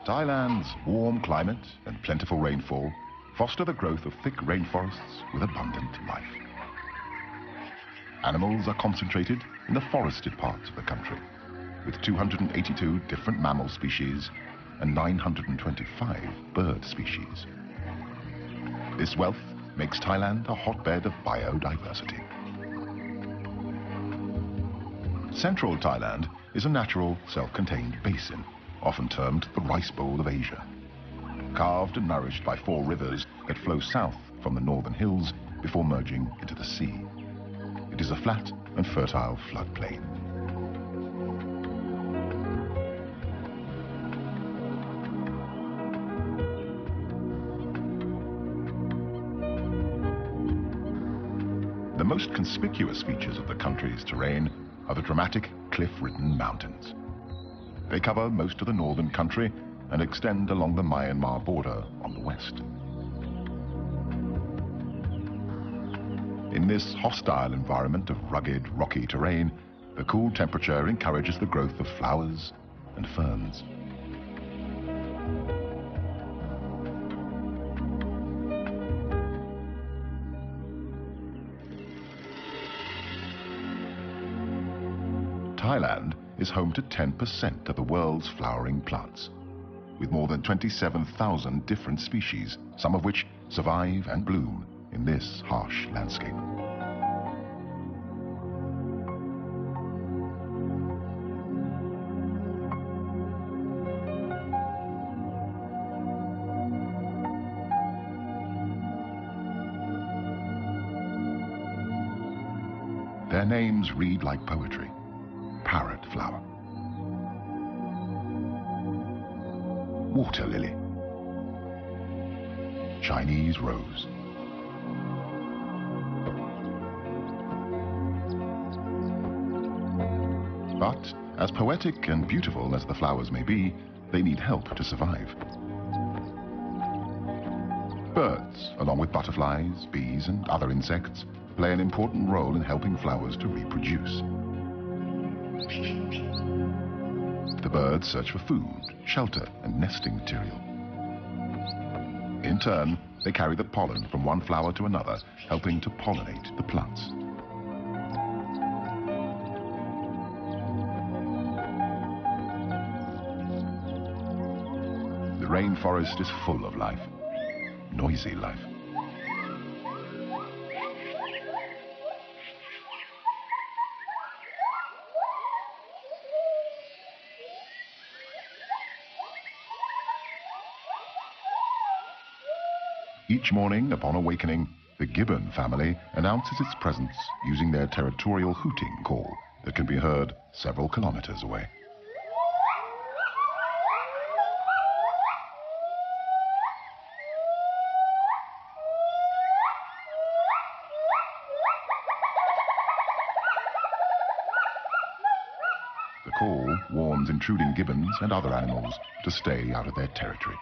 Thailand's warm climate and plentiful rainfall foster the growth of thick rainforests with abundant life. Animals are concentrated in the forested parts of the country, with 282 different mammal species and 925 bird species. This wealth makes Thailand a hotbed of biodiversity. Central Thailand is a natural, self-contained basin, often termed the rice bowl of Asia. Carved and nourished by 4 rivers that flow south from the northern hills before merging into the sea. It is a flat and fertile floodplain. The most conspicuous features of the country's terrain are the dramatic cliff-ridden mountains. They cover most of the northern country and extend along the Myanmar border on the west. In this hostile environment of rugged, rocky terrain, the cool temperature encourages the growth of flowers and ferns. Thailand is home to 10% of the world's flowering plants, with more than 27,000 different species, some of which survive and bloom in this harsh landscape. Their names read like poetry. Parrot flower, water lily, Chinese rose, but as poetic and beautiful as the flowers may be, they need help to survive. Birds, along with butterflies, bees and other insects, play an important role in helping flowers to reproduce. The birds search for food, shelter, and nesting material. In turn, they carry the pollen from one flower to another, helping to pollinate the plants. The rainforest is full of life, noisy life. Each morning, upon awakening, the gibbon family announces its presence using their territorial hooting call that can be heard several kilometers away. The call warns intruding gibbons and other animals to stay out of their territory.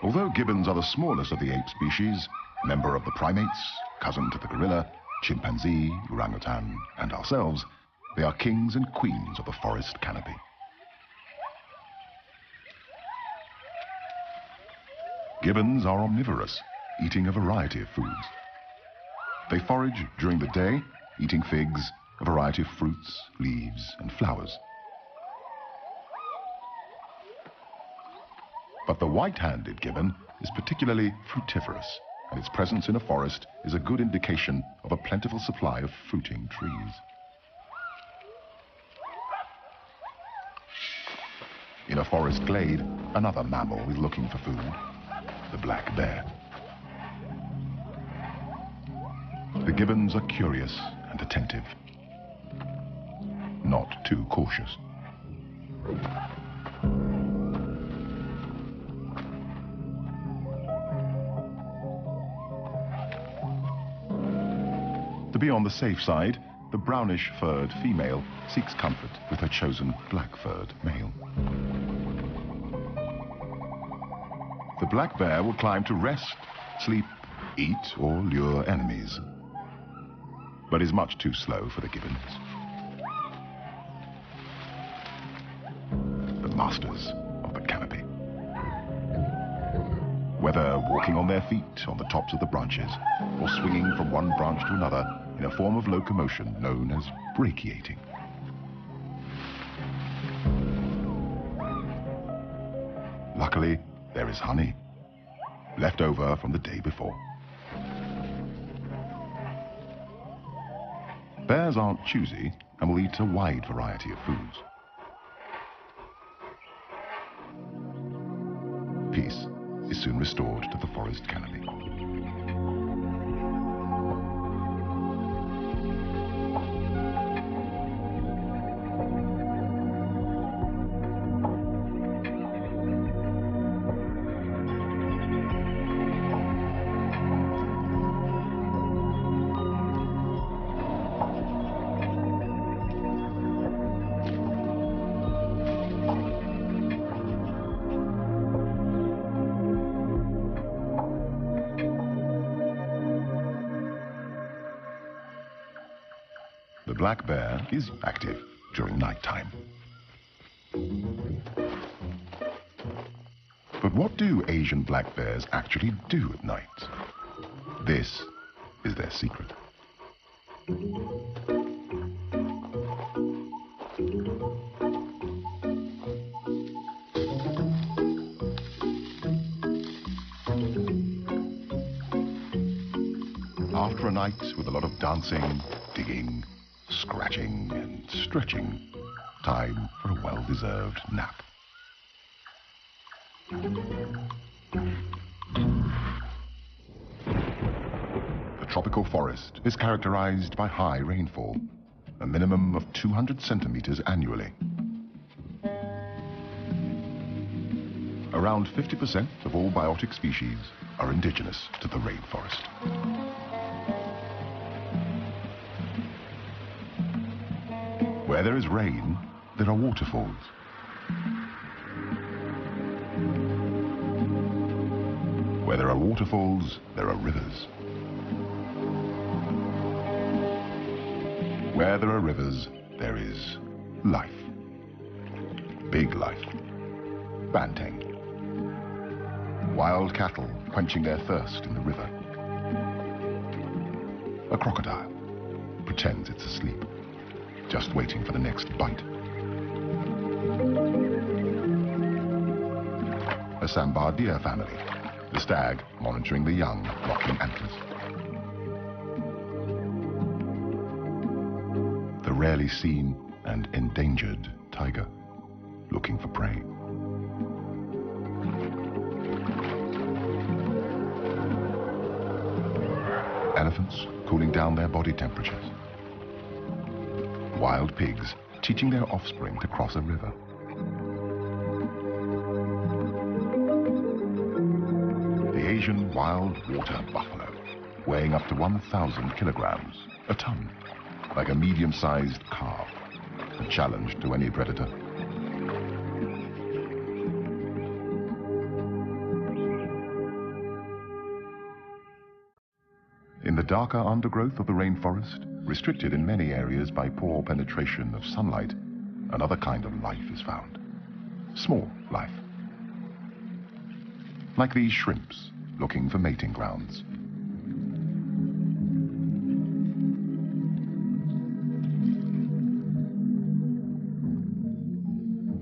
Although gibbons are the smallest of the ape species, member of the primates, cousin to the gorilla, chimpanzee, orangutan, and ourselves, they are kings and queens of the forest canopy. Gibbons are omnivorous, eating a variety of foods. They forage during the day, eating figs, a variety of fruits, leaves, and flowers. But the white-handed gibbon is particularly fruitiferous, and its presence in a forest is a good indication of a plentiful supply of fruiting trees. In a forest glade, another mammal is looking for food, the black bear. The gibbons are curious and attentive, not too cautious. To be on the safe side, the brownish-furred female seeks comfort with her chosen black-furred male. The black bear will climb to rest, sleep, eat, or lure enemies, but is much too slow for the gibbons. The masters of the canopy. Whether walking on their feet on the tops of the branches or swinging from one branch to another in a form of locomotion known as brachiating. Luckily, there is honey, left over from the day before. Bears aren't choosy and will eat a wide variety of foods. Peace is soon restored to the forest canopy. The black bear is active during nighttime. But what do Asian black bears actually do at night? This is their secret. After a night with a lot of dancing, digging, scratching and stretching, time for a well-deserved nap. The tropical forest is characterized by high rainfall, a minimum of 200 centimeters annually. Around 50% of all biotic species are indigenous to the rainforest. Where there is rain, there are waterfalls. Where there are waterfalls, there are rivers. Where there are rivers, there is life. Big life. Banteng. Wild cattle quenching their thirst in the river. A crocodile pretends it's asleep, just waiting for the next bite. A sambar deer family, the stag monitoring the young rocking antlers. The rarely seen and endangered tiger, looking for prey. Elephants cooling down their body temperatures. Wild pigs teaching their offspring to cross a river. The Asian wild water buffalo, weighing up to 1,000 kilograms, a ton, like a medium-sized calf, a challenge to any predator. In the darker undergrowth of the rainforest, restricted in many areas by poor penetration of sunlight, another kind of life is found. Small life. Like these shrimps looking for mating grounds.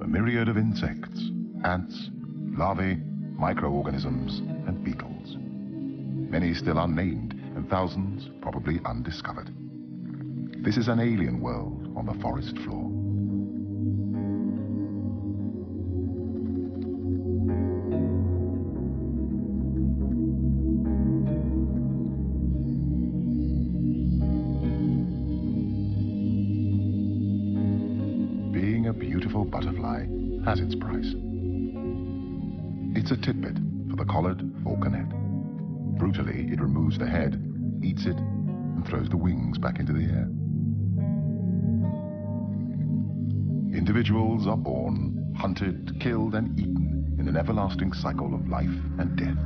A myriad of insects, ants, larvae, microorganisms, and beetles. Many still unnamed, and thousands probably undiscovered. This is an alien world on the forest floor. Being a beautiful butterfly has its price. It's a titbit for the collared falconet. Brutally, it removes the head, eats it, and throws the wings back into the air. Individuals are born, hunted, killed, and eaten in an everlasting cycle of life and death.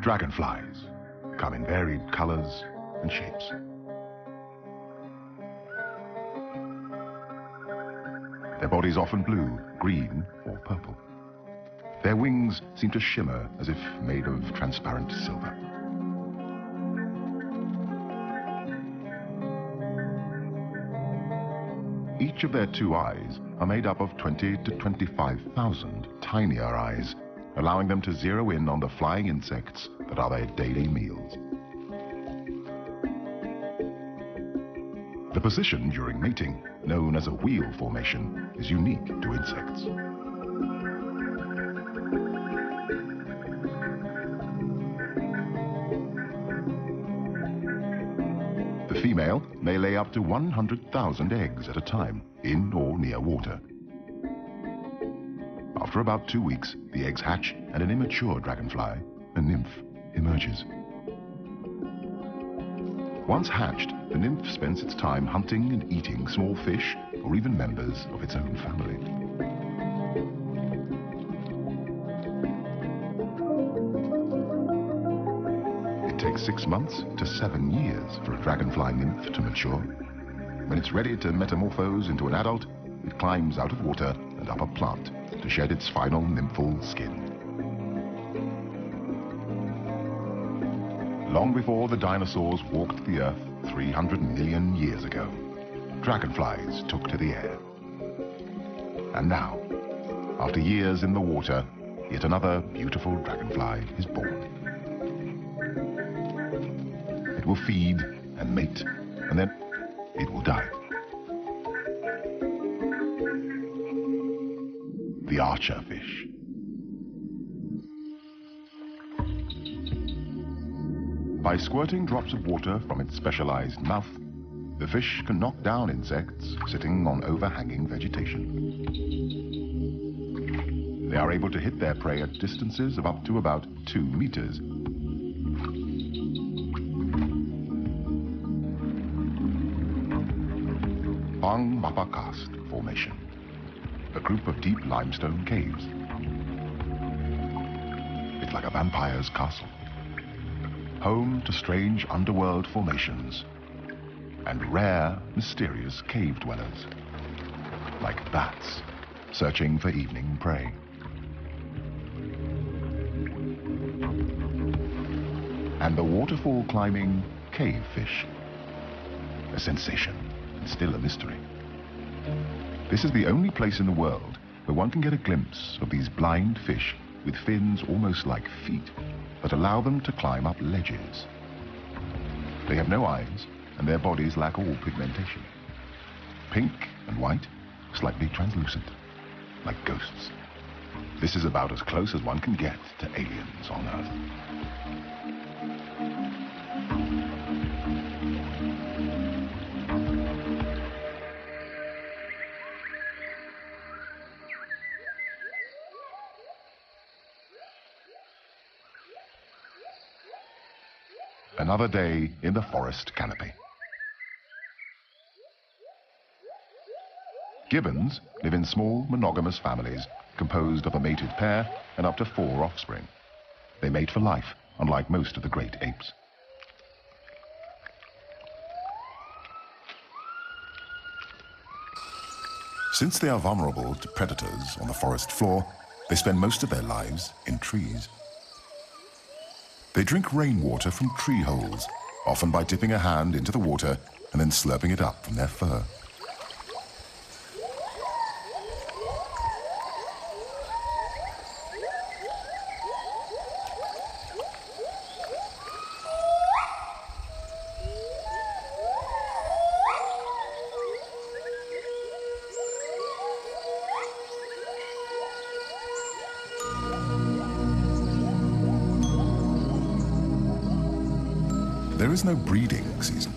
Dragonflies, come in varied colors and shapes. Their bodies often blue, green, or purple. Their wings seem to shimmer as if made of transparent silver. Each of their two eyes are made up of 20 to 25,000 tinier eyes, allowing them to zero in on the flying insects that are their daily meals. The position during mating, known as a wheel formation, is unique to insects. The female may lay up to 100,000 eggs at a time, in or near water. After about 2 weeks, the eggs hatch and an immature dragonfly, a nymph, emerges. Once hatched, the nymph spends its time hunting and eating small fish or even members of its own family. It takes 6 months to 7 years for a dragonfly nymph to mature. When it's ready to metamorphose into an adult, it climbs out of water and up a plant to shed its final nymphal skin. Long before the dinosaurs walked the earth 300 million years ago, dragonflies took to the air. And now, after years in the water, yet another beautiful dragonfly is born. It will feed and mate, and then it will die. The archer fish. By squirting drops of water from its specialized mouth, the fish can knock down insects sitting on overhanging vegetation. They are able to hit their prey at distances of up to about 2 meters. Bang Mapa Karst Formation, a group of deep limestone caves. It's like a vampire's castle, home to strange underworld formations and rare, mysterious cave dwellers, like bats searching for evening prey. And the waterfall climbing cave fish, a sensation and still a mystery. This is the only place in the world where one can get a glimpse of these blind fish with fins almost like feet that allow them to climb up ledges. They have no eyes, and their bodies lack all pigmentation. Pink and white, slightly translucent, like ghosts. This is about as close as one can get to aliens on Earth. Another day in the forest canopy. Gibbons live in small monogamous families composed of a mated pair and up to 4 offspring. They mate for life, unlike most of the great apes. Since they are vulnerable to predators on the forest floor, they spend most of their lives in trees. They drink rainwater from tree holes, often by dipping a hand into the water and then slurping it up from their fur. There is no breeding season.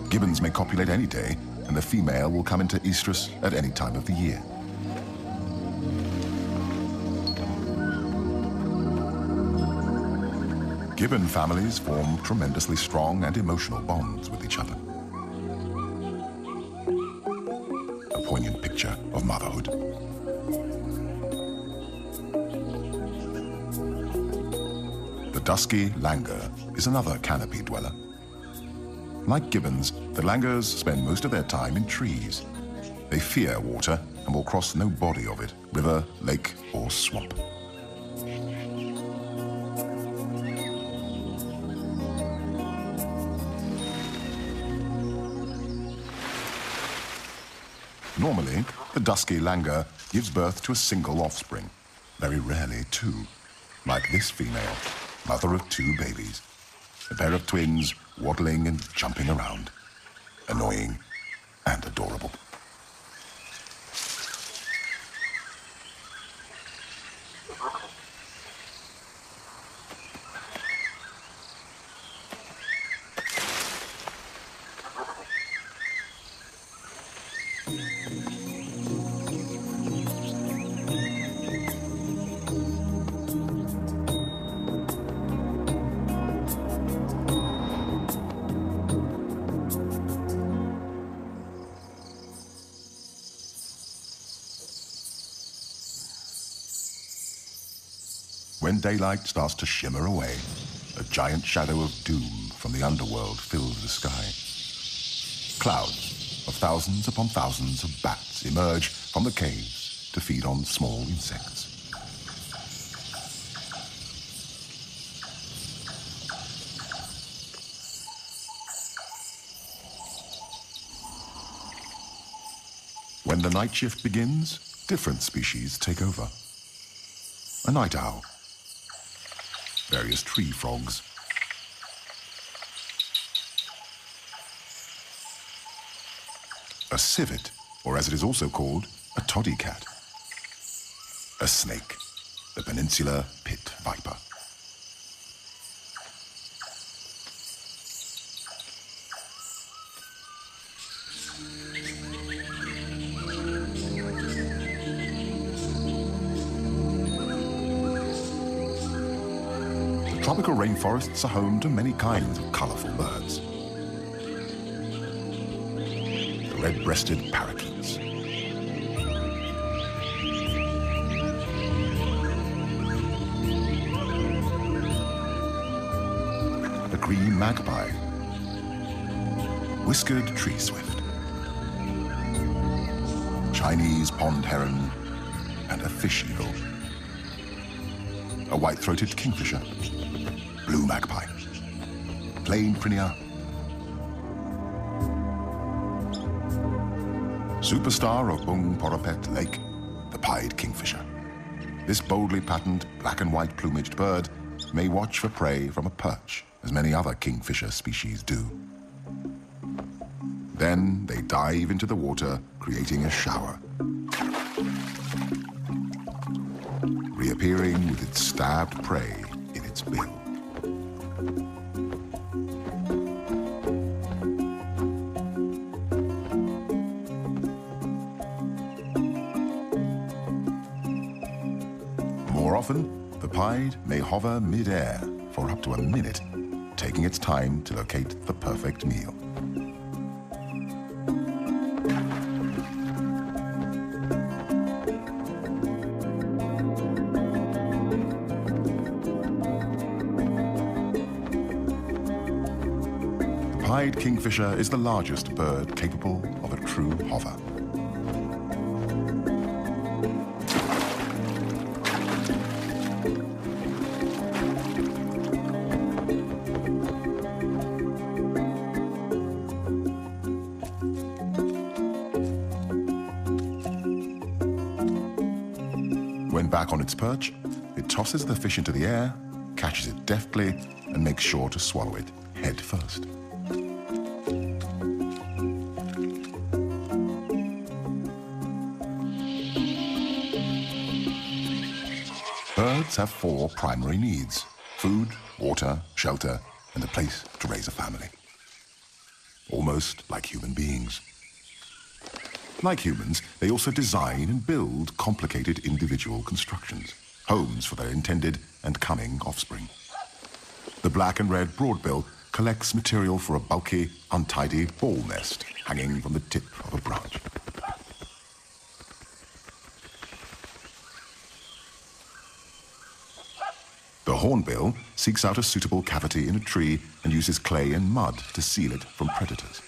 Gibbons may copulate any day, and the female will come into estrus at any time of the year. Gibbon families form tremendously strong and emotional bonds with each other. A poignant picture of motherhood. The dusky langur is another canopy dweller. Like gibbons, the langurs spend most of their time in trees. They fear water and will cross no body of it, river, lake, or swamp. Normally, the dusky langur gives birth to a single offspring, very rarely two, like this female, mother of two babies, a pair of twins waddling and jumping around, annoying and adorable. When daylight starts to shimmer away, a giant shadow of doom from the underworld fills the sky. Clouds of thousands upon thousands of bats emerge from the caves to feed on small insects. When the night shift begins, different species take over. A night owl, various tree frogs, a civet, or as it is also called, a toddy cat, a snake, the peninsular pit viper. Tropical rainforests are home to many kinds of colorful birds. The red-breasted parakeets, the green magpie, whiskered tree swift, Chinese pond heron, and a fish eagle, a white-throated kingfisher, blue magpie, plain prinia, superstar of Bung Poropet Lake, the pied kingfisher. This boldly patterned black and white plumaged bird may watch for prey from a perch, as many other kingfisher species do. Then they dive into the water, creating a shower, reappearing with its stabbed prey in its bill. More often, the pied may hover mid-air for up to a minute, taking its time to locate the perfect meal. The pied kingfisher is the largest bird capable of a true hover. When back on its perch, it tosses the fish into the air, catches it deftly, and makes sure to swallow it head first. Birds have 4 primary needs: food, water, shelter, and a place to raise a family. Almost like human beings. Like humans, they also design and build complicated individual constructions, homes for their intended and coming offspring. The black and red broadbill collects material for a bulky, untidy ball nest hanging from the tip of a branch. The hornbill seeks out a suitable cavity in a tree and uses clay and mud to seal it from predators.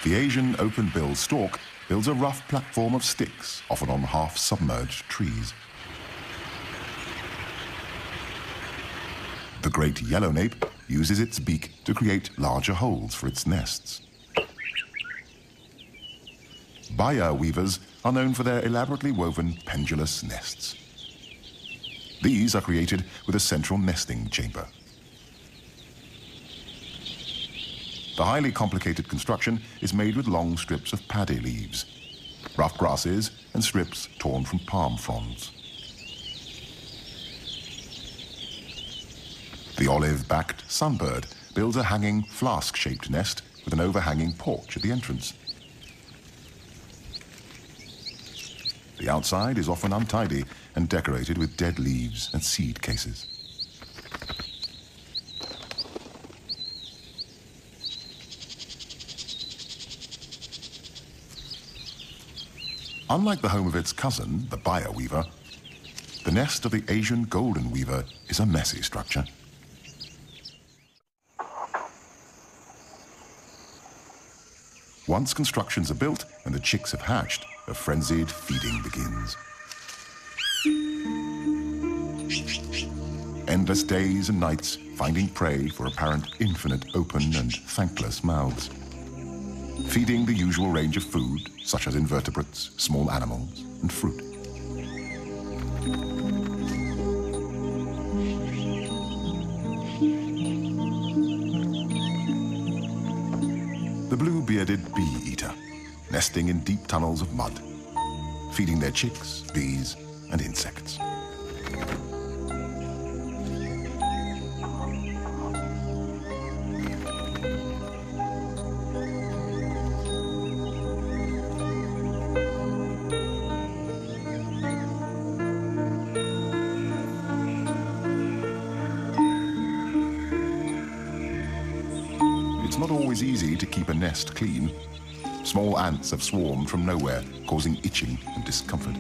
The Asian open-billed stork builds a rough platform of sticks, often on half-submerged trees. The great yellownape uses its beak to create larger holes for its nests. Baya weavers are known for their elaborately woven pendulous nests. These are created with a central nesting chamber. The highly complicated construction is made with long strips of paddy leaves, rough grasses, and strips torn from palm fronds. The olive-backed sunbird builds a hanging flask-shaped nest with an overhanging porch at the entrance. The outside is often untidy and decorated with dead leaves and seed cases. Unlike the home of its cousin, the Baya weaver, the nest of the Asian golden weaver is a messy structure. Once constructions are built and the chicks have hatched, a frenzied feeding begins. Endless days and nights finding prey for apparent infinite open and thankless mouths. Feeding the usual range of food, such as invertebrates, small animals, and fruit. The blue-bearded bee-eater, nesting in deep tunnels of mud, feeding their chicks, bees, and insects. It's not always easy to keep a nest clean. Small ants have swarmed from nowhere, causing itching and discomfort.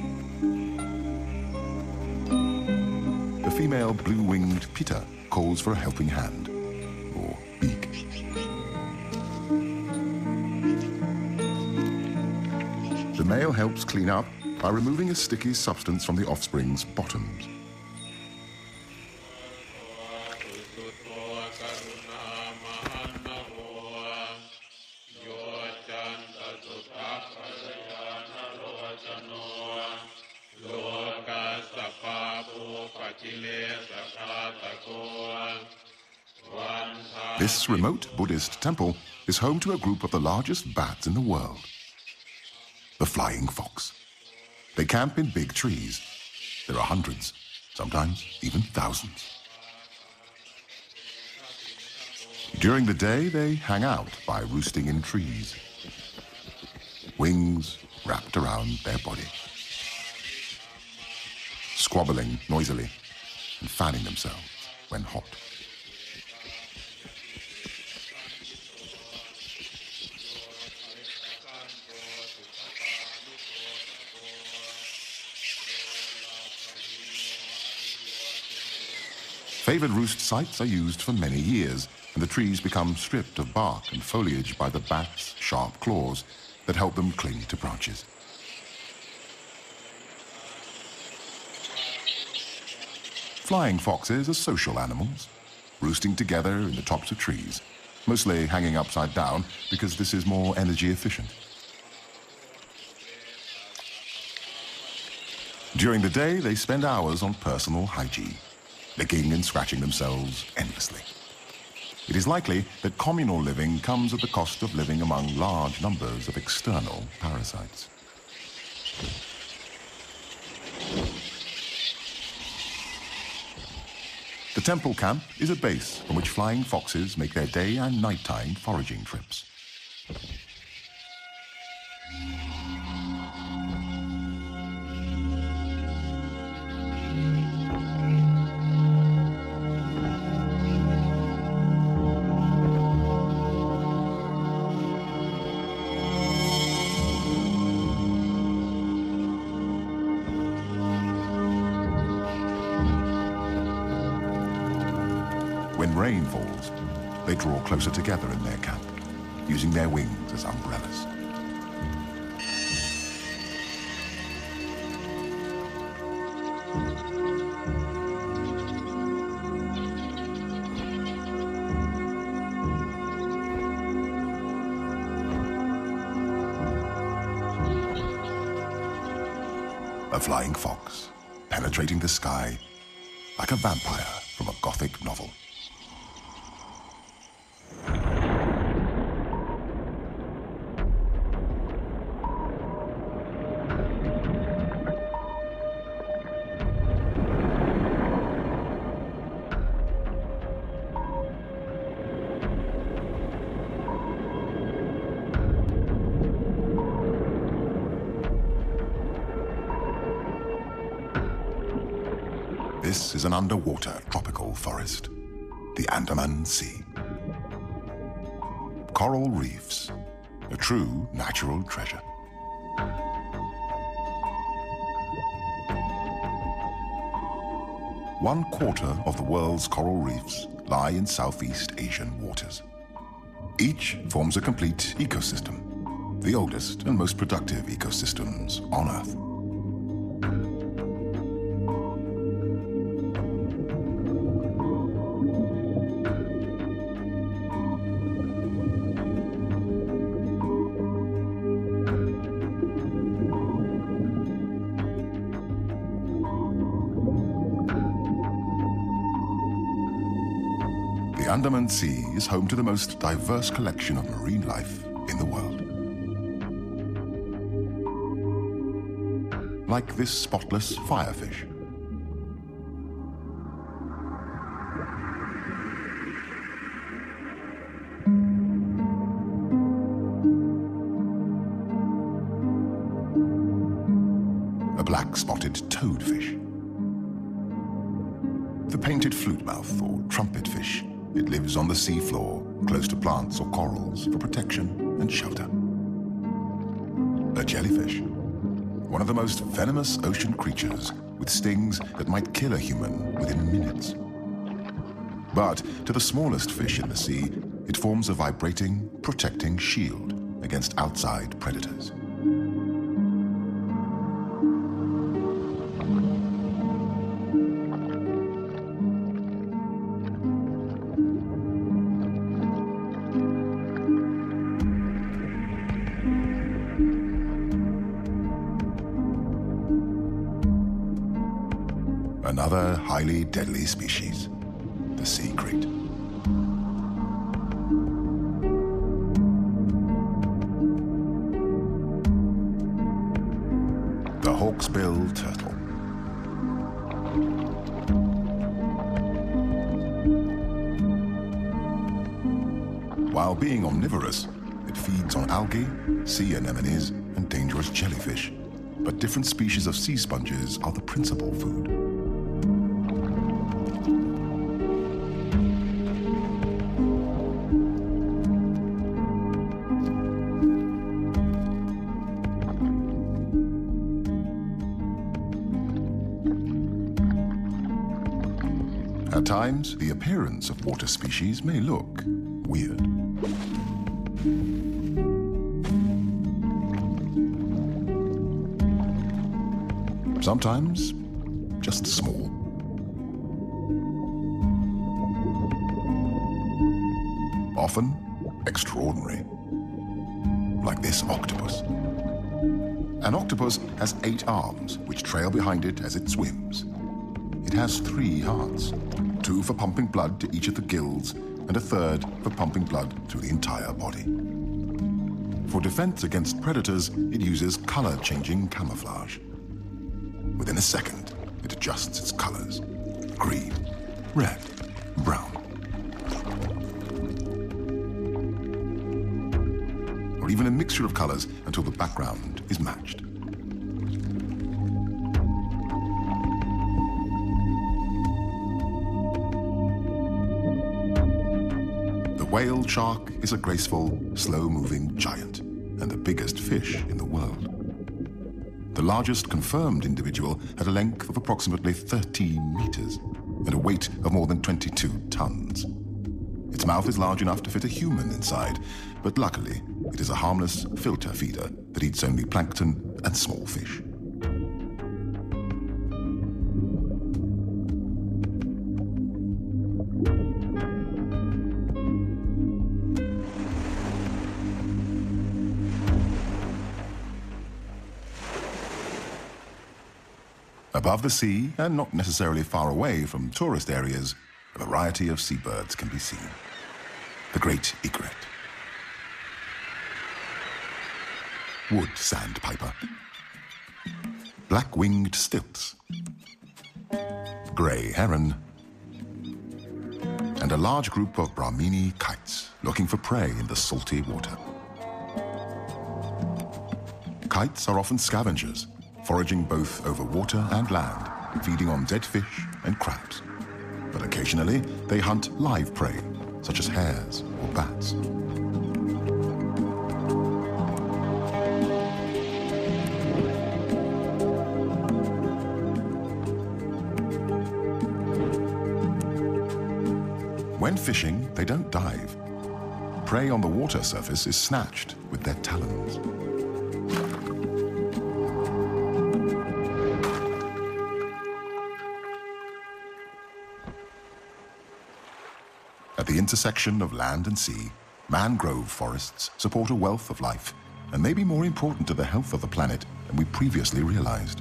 The female blue-winged pitta calls for a helping hand, or beak. The male helps clean up by removing a sticky substance from the offspring's bottoms. This remote Buddhist temple is home to a group of the largest bats in the world, the flying fox. They camp in big trees. There are hundreds, sometimes even thousands. During the day, they hang out by roosting in trees, wings wrapped around their body, squabbling noisily and fanning themselves when hot. Favored roost sites are used for many years, and the trees become stripped of bark and foliage by the bats' sharp claws that help them cling to branches. Flying foxes are social animals, roosting together in the tops of trees, mostly hanging upside down because this is more energy efficient. During the day, they spend hours on personal hygiene, licking and scratching themselves endlessly. It is likely that communal living comes at the cost of living among large numbers of external parasites. The temple camp is a base from which flying foxes make their day and nighttime foraging trips. rain falls, they draw closer together in their camp, using their wings as umbrellas. A flying fox, penetrating the sky like a vampire from a Gothic novel. This is an underwater tropical forest, the Andaman Sea. Coral reefs, a true natural treasure. One quarter of the world's coral reefs lie in Southeast Asian waters. Each forms a complete ecosystem, the oldest and most productive ecosystems on Earth. The Andaman Sea is home to the most diverse collection of marine life in the world. Like this spotless firefish. A black-spotted toadfish. The painted flutemouth or trumpetfish. It lives on the seafloor, close to plants or corals for protection and shelter. A jellyfish, one of the most venomous ocean creatures with stings that might kill a human within minutes. But to the smallest fish in the sea, it forms a vibrating, protecting shield against outside predators. Another highly deadly species, the sea crate. The hawksbill turtle. While being omnivorous, it feeds on algae, sea anemones, and dangerous jellyfish. But different species of sea sponges are the principal food. At times, the appearance of water species may look weird. Sometimes, just small. Often, extraordinary. Like this octopus. An octopus has 8 arms, which trail behind it as it swims. It has 3 hearts, 2 for pumping blood to each of the gills, and a 3rd for pumping blood through the entire body. For defense against predators, it uses color-changing camouflage. Within a second, it adjusts its colors: green, red, brown. Or even a mixture of colors until the background is matched. The whale shark is a graceful, slow-moving giant and the biggest fish in the world. The largest confirmed individual had a length of approximately 13 meters and a weight of more than 22 tons. Its mouth is large enough to fit a human inside, but luckily it is a harmless filter feeder that eats only plankton and small fish. Above the sea, and not necessarily far away from tourist areas, a variety of seabirds can be seen. The great egret, wood sandpiper, black-winged stilts, grey heron, and a large group of Brahmini kites looking for prey in the salty water. Kites are often scavengers, foraging both over water and land, feeding on dead fish and crabs. But occasionally, they hunt live prey, such as hares or bats. When fishing, they don't dive. Prey on the water surface is snatched with their talons. At the intersection of land and sea, mangrove forests support a wealth of life and may be more important to the health of the planet than we previously realized.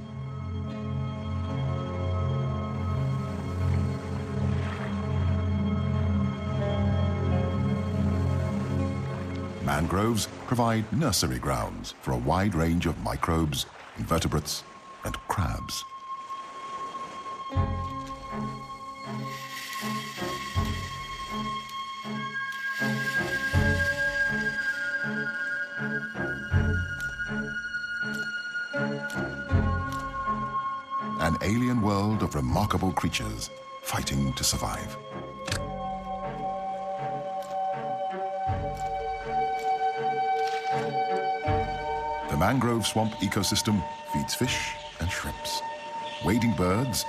Mangroves provide nursery grounds for a wide range of microbes, invertebrates, and crabs. An alien world of remarkable creatures fighting to survive. The mangrove swamp ecosystem feeds fish and shrimps, wading birds,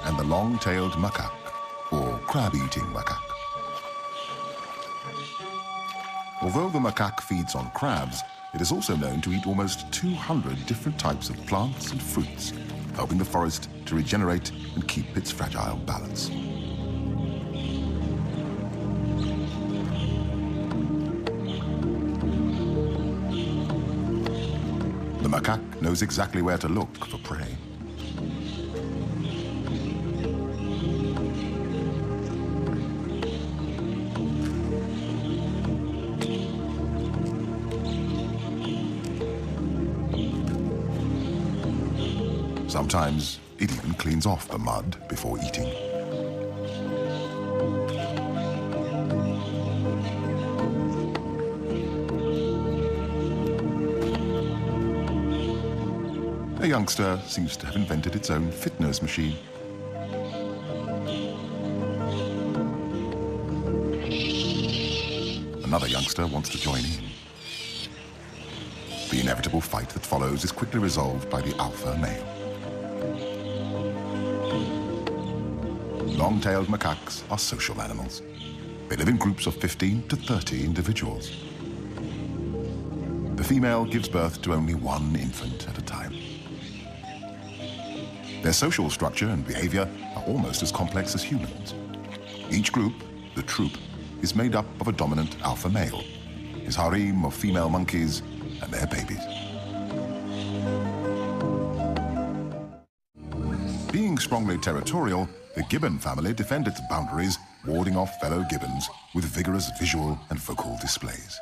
and the long-tailed macaque, or crab-eating macaque. Although the macaque feeds on crabs, it is also known to eat almost 200 different types of plants and fruits, helping the forest to regenerate and keep its fragile balance. The macaque knows exactly where to look for prey. Sometimes it even cleans off the mud before eating. A youngster seems to have invented its own fitness machine. Another youngster wants to join in. The inevitable fight that follows is quickly resolved by the alpha male. Long-tailed macaques are social animals. They live in groups of 15 to 30 individuals. The female gives birth to only one infant at a time. Their social structure and behavior are almost as complex as humans. Each group, the troop, is made up of a dominant alpha male, his harem of female monkeys, and their babies. Being strongly territorial, the gibbon family defend its boundaries, warding off fellow gibbons with vigorous visual and vocal displays.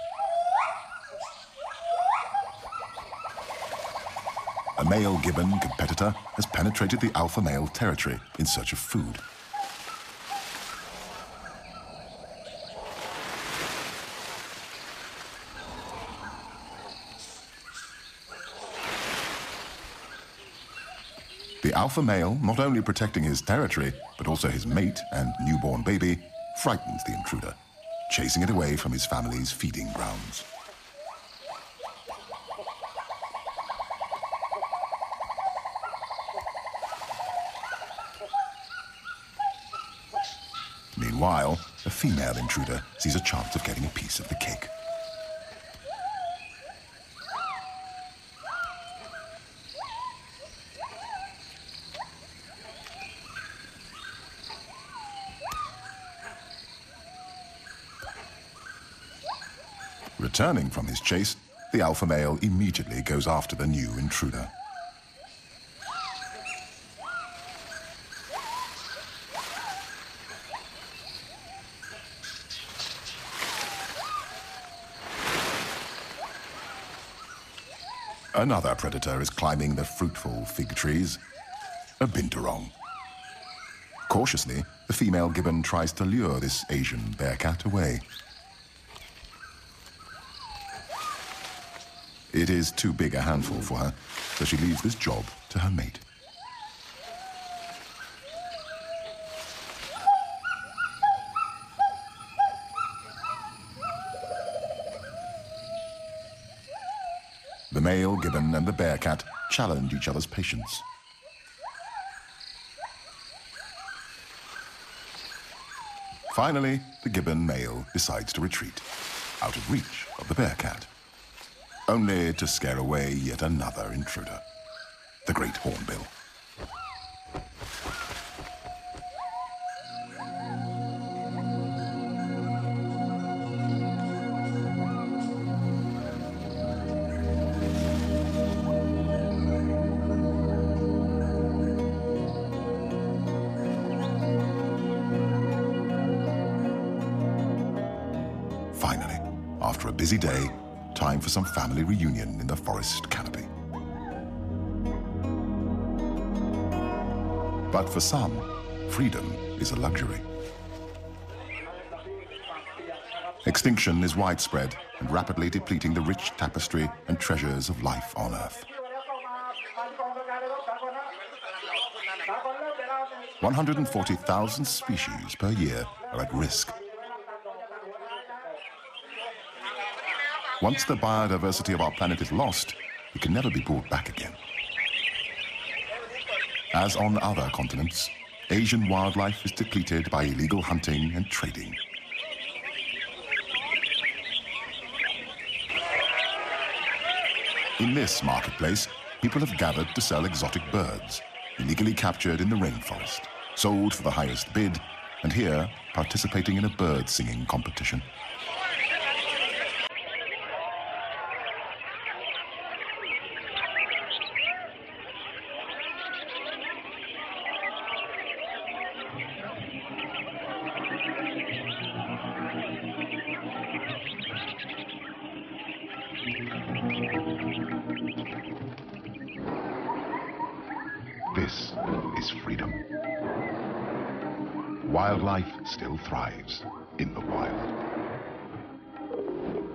A male gibbon competitor has penetrated the alpha male territory in search of food. The alpha male, not only protecting his territory, but also his mate and newborn baby, frightens the intruder, chasing it away from his family's feeding grounds. Meanwhile, a female intruder sees a chance of getting a piece of the cake. Returning from his chase, the alpha male immediately goes after the new intruder. Another predator is climbing the fruitful fig trees, a binturong. Cautiously, the female gibbon tries to lure this Asian bearcat away. It is too big a handful for her, so she leaves this job to her mate. The male gibbon and the bearcat challenge each other's patience. Finally, the gibbon male decides to retreat, out of reach of the bearcat, only to scare away yet another intruder, the great hornbill. Finally, after a busy day, time for some family reunion in the forest canopy. But for some, freedom is a luxury. Extinction is widespread and rapidly depleting the rich tapestry and treasures of life on Earth. 140,000 species per year are at risk. Once the biodiversity of our planet is lost, it can never be brought back again. As on other continents, Asian wildlife is depleted by illegal hunting and trading. In this marketplace, people have gathered to sell exotic birds, illegally captured in the rainforest, sold for the highest bid, and here participating in a bird singing competition. This is freedom. Wildlife still thrives in the wild.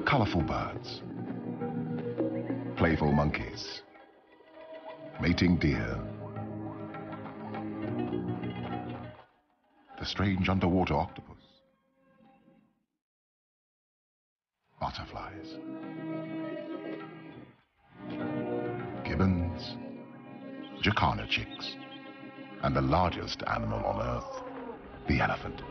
Colorful birds, playful monkeys, mating deer, the strange underwater octopus, butterflies, gibbons, jacana chicks, and the largest animal on Earth, the elephant.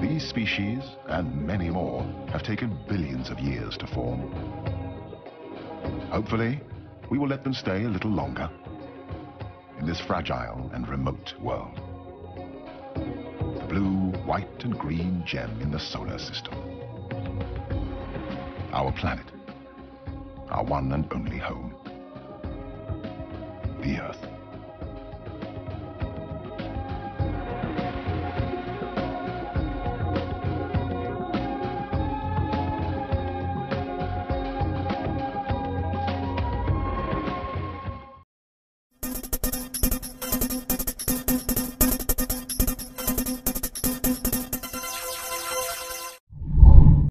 These species, and many more, have taken billions of years to form. Hopefully, we will let them stay a little longer in this fragile and remote world. The blue, white, and green gem in the solar system. Our planet, our one and only home. The Earth.